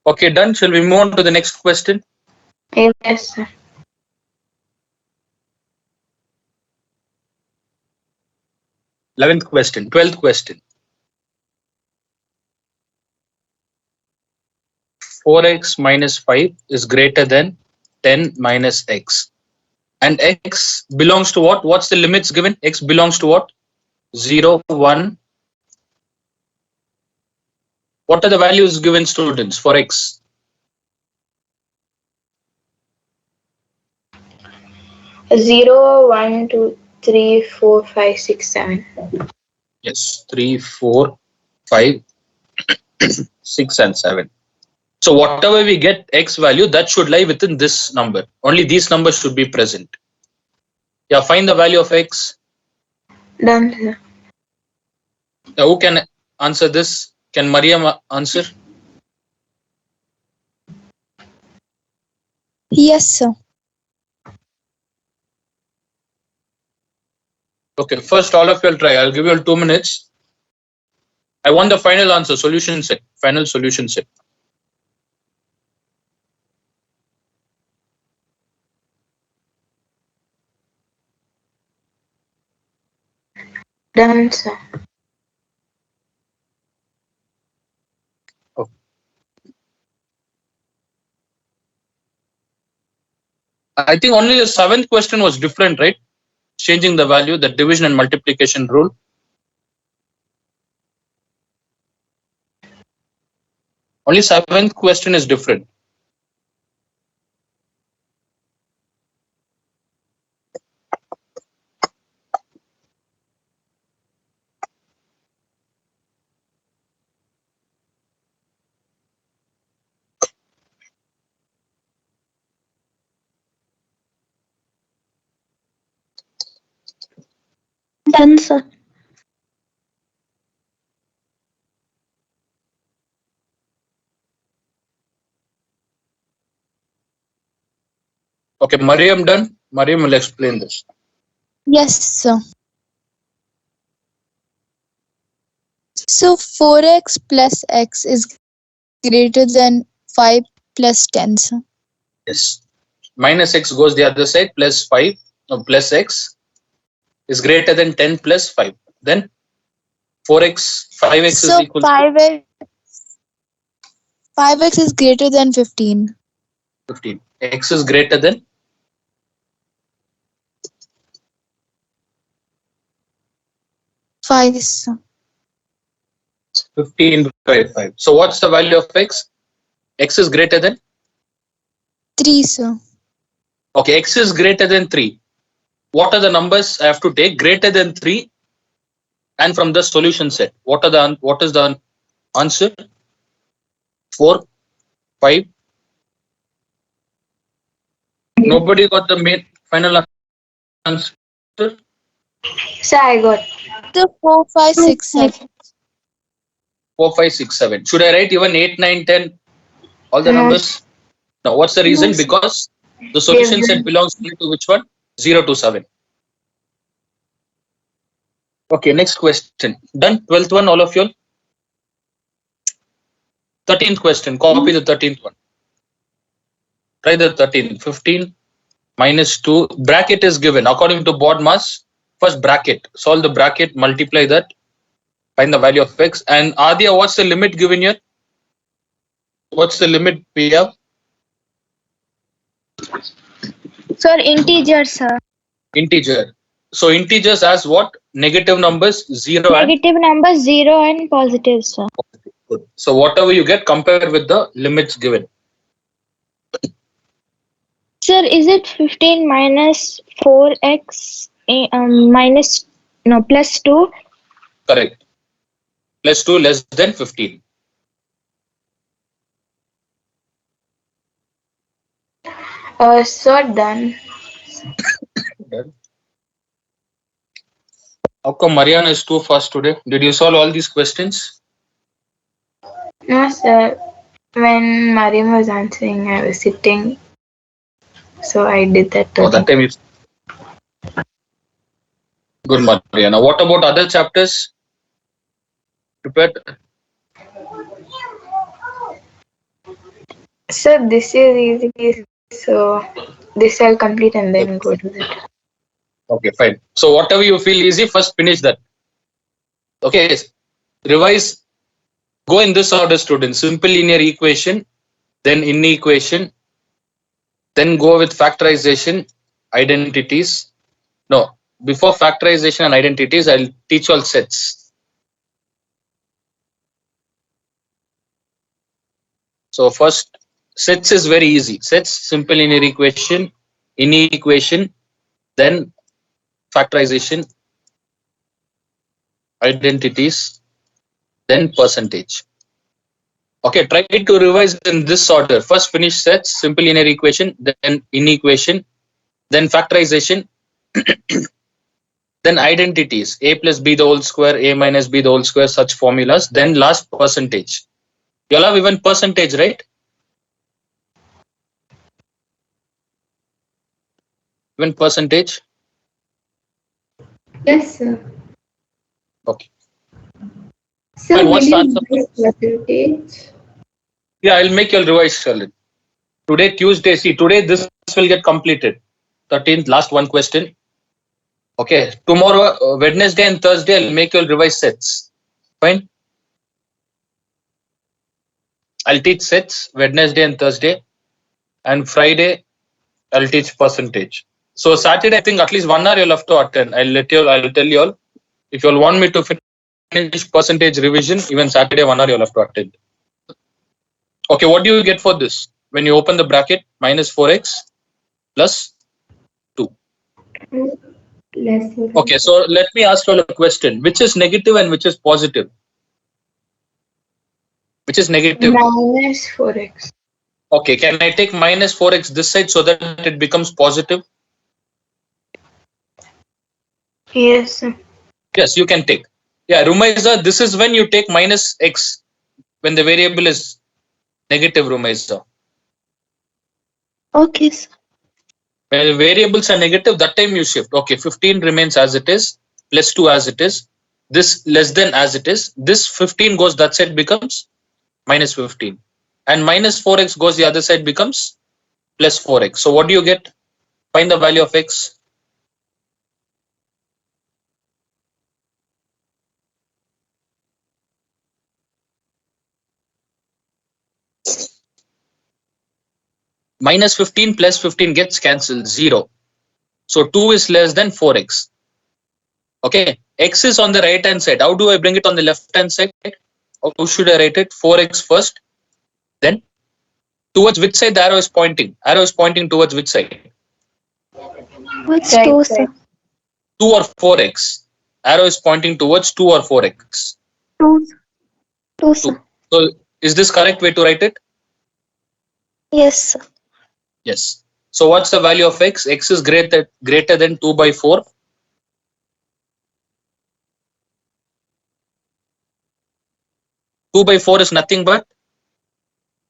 Okay, done. Shall we move on to the next question? Yes, sir. 11th question, 12th question. 4x minus 5 is greater than 10 minus x. And x belongs to what? What's the limits given? X belongs to what? 0, 1. What are the values given, students, for x? 0, 1, 2, 3, 4, 5, 6, 7. Yes, 3, 4, 5, 6, and 7. So whatever we get x value, that should lie within this number. Only these numbers should be present. Yeah, find the value of x. Done, sir. Yeah, who can answer this? Can Mariam answer? Yes, sir. Okay, first all of you will try. I'll give you all 2 minutes. I want the final answer, solution set, final solution set. Done, sir. Okay. I think only the 7th question was different, right? Changing the value, the division and multiplication rule. Only 7th question is different. Done, sir. Okay, Mariam done. Mariam will explain this. Yes, sir. So 4x plus x is greater than 5 plus 10, sir. Yes. Minus x goes the other side, plus 5, no, plus x is greater than 10 plus 5. Then 4x, 5x is So equal to 5x is greater than 15. 15. X is greater than 5, sir. 15 by 5. So what's the value of x? X is greater than? 3, sir. Okay, x is greater than 3. What are the numbers I have to take greater than 3 and from the solution set? What is the answer? 4, 5. Nobody got the main final answer? Sir, I got. So 4, 5, 6, 7. 4, 5, 6, 7. Should I write even 8, 9, 10? All the No, numbers? Now, what's the No, reason? sir. Because the They've solution set done. belongs only to which one? 0 to 7. Okay, next question. Done? 12th one, all of you? 13th question. Copy the 13th one. Try the 13th. 15 minus 2. Bracket is given. According to board mass, first bracket. Solve the bracket, multiply that, find the value of x. And Adya, what's the limit given here? What's the limit we have? Sir, integer, sir. Integer. So integers as what? Negative numbers, 0 and Negative number 0 and positive, sir. positive. Good. So whatever you get, compare with the limits given. Sir, is it 15 minus 4x minus no plus 2? Correct. Plus 2 less than 15. So done. Done. How come Mariana is too fast today? Did you solve all these questions? No, sir. When Mariam was answering, I was sitting, so I did that Oh, that turning. time is good, Mariana. What about other chapters? Prepared? So this is easy, so this I'll complete and then go to that. Okay, fine. So whatever you feel easy, first finish that. Okay, revise. Go in this order, students. Simple linear equation, then inequation, then go with factorization, identities. No, before factorization and identities, I'll teach all sets. So first, sets is very easy. Sets, simple linear equation, inequation, then factorization, identities, then percentage. Okay, try to revise in this order. First finish sets, simple linear equation, then inequation, then factorization, then identities, a plus b the whole square, a minus b the whole square, such formulas, then last percentage. You all have even percentage, right? Even percentage. Yes, sir. Okay. Sir, Fine. will What's the you answer? give percentage? Yeah, I'll make you all revise, Charlotte. Today, Tuesday. See, today this will get completed. 13th, last one question. Okay. Tomorrow, Wednesday and Thursday, I'll make you all revise sets. Fine. I'll teach sets Wednesday and Thursday, and Friday I'll teach percentage. So Saturday, I think at least 1 hour you'll have to attend. I'll tell you all. If you all want me to finish percentage revision, even Saturday 1 hour you'll have to attend. Okay, what do you get for this? When you open the bracket, minus 4x plus 2. Lesser than Okay, so let me ask you all a question. Which is negative and which is positive? Which is negative? Minus 4x. Okay, can I take minus 4x this side so that it becomes positive? Yes, sir. Yes, you can take. Yeah, Rumaiza, this is when you take minus x when the variable is negative, Rumaiza. Okay, sir. When the variables are negative, that time you shift. Okay, 15 remains as it is, plus 2 as it is, this less than as it is, this 15 goes that side becomes minus 15. And minus 4x goes the other side becomes plus 4x. So what do you get? Find the value of x. Minus 15 plus 15 gets cancelled, 0. So 2 is less than 4x. Okay, x is on the right hand side. How do I bring it on the left hand side? How should I write it? 4x first, then towards which side the arrow is pointing? Arrow is pointing towards which side? What's Right, 2, sir? right. 2 or 4x. Arrow is pointing towards 2 or 4x. 2, 2, 2. sir. So is this correct way to write it? Yes, sir. Yes. So what's the value of x? X is greater than 2 by 4. 2 by 4 is nothing but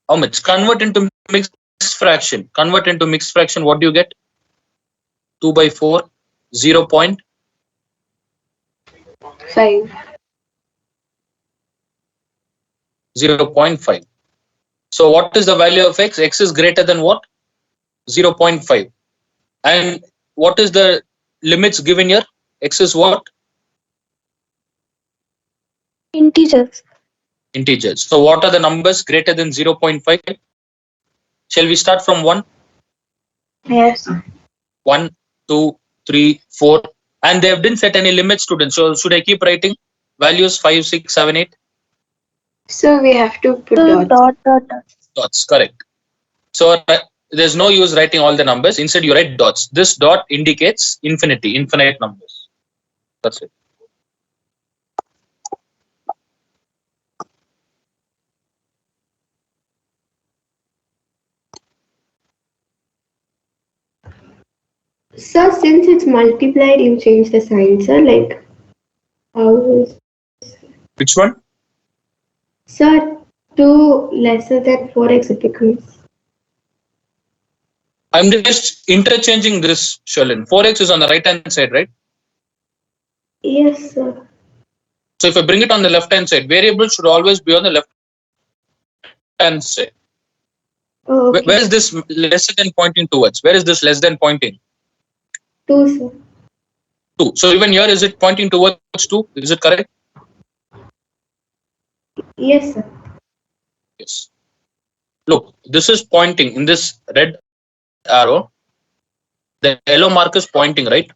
how much? Convert into mixed fraction. Convert into mixed fraction. What do you get? 2 by 4, 0.5. 5. 0.5. So what is the value of x? X is greater than what? 0.5. And what is the limits given here? X is what? Integers. Integers. So what are the numbers greater than 0.5? Shall we start from 1? Yes. 1, 2, 3, 4. And they didn't set any limit, students. So should I keep writing values 5, 6, 7, 8? So we have to put So dots. dot. Dots, correct. So there's no use writing all the numbers. Instead, you write dots. This dot indicates infinity, infinite numbers. That's it. Sir, since it's multiplied, you change the sign, sir. Like, how is. Which one? Sir, 2 lesser than 4x it becomes. I'm just interchanging this, Shalin. 4x is on the right hand side, right? Yes, sir. So if I bring it on the left hand side, variables should always be on the left hand side. Oh, okay. Where is this lesser than pointing towards? Where is this less than pointing? 2, sir. 2. So even here, is it pointing towards 2? Is it correct? Yes, sir. Yes. Look, this is pointing in this red arrow. The yellow mark is pointing, right?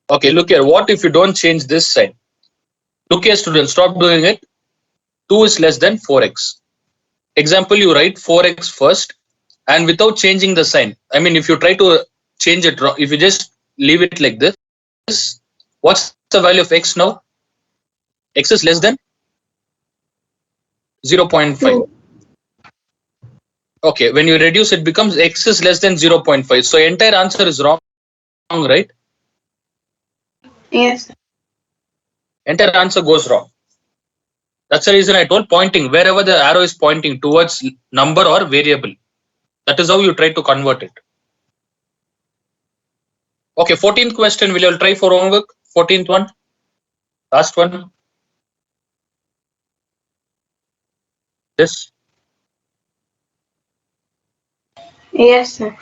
Okay, look here. What if you don't change this sign? Look here, students, stop doing it. 2 is less than 4x. Example, you write 4x first and without changing the sign. I mean, if you try to change it, if you just leave it like this, what's the value of x now? X is less than 0.5. 2. Okay, when you reduce it becomes x is less than 0.5. So entire answer is wrong, right? Yes. Entire answer goes wrong. That's the reason I told pointing. Wherever the arrow is pointing towards number or variable, that is how you try to convert it. Okay, 14th question. Will you try for homework? 14th one. Last one. This. Yes, sir.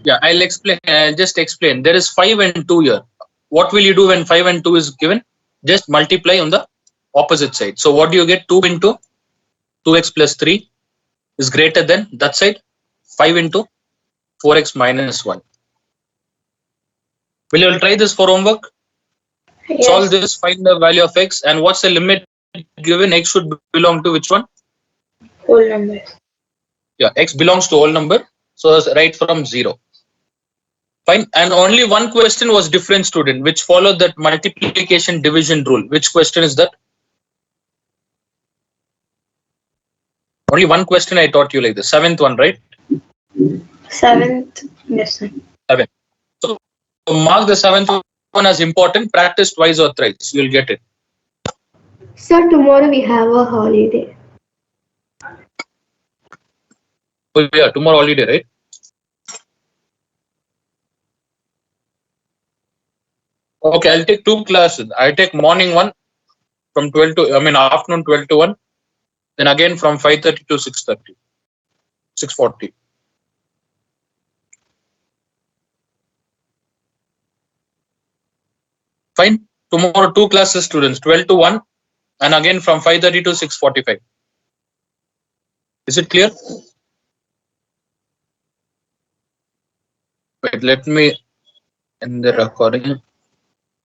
Yeah, I'll explain. I'll just explain. There is 5 and 2 here. What will you do when 5 and 2 is given? Just multiply on the opposite side. So what do you get? 2 into 2x plus 3 is greater than that side. 5 into 4x minus 1. Will you try this for homework? Solve Yes. this, find the value of x, and what's the limit given? X should belong to which one? Whole numbers. Yeah, x belongs to whole number. So right from 0. Fine. And only one question was different, student, which followed that multiplication division rule. Which question is that? Only one question I taught you like the 7th one, right? 7th. Yes, sir. 7. So mark the 7th one as important. Practice twice or thrice. You'll get it. Sir, tomorrow we have a holiday. Oh, yeah, tomorrow holiday, right? Okay, I'll take 2 classes. I take morning one from 12 to, I mean, afternoon 12 to 1. Then again from 5:30 to 6:30, 6:40. Fine. Tomorrow 2 classes, students, 12 to 1, and again from 5:30 to 6:45. Is it clear? Wait, let me end the recording.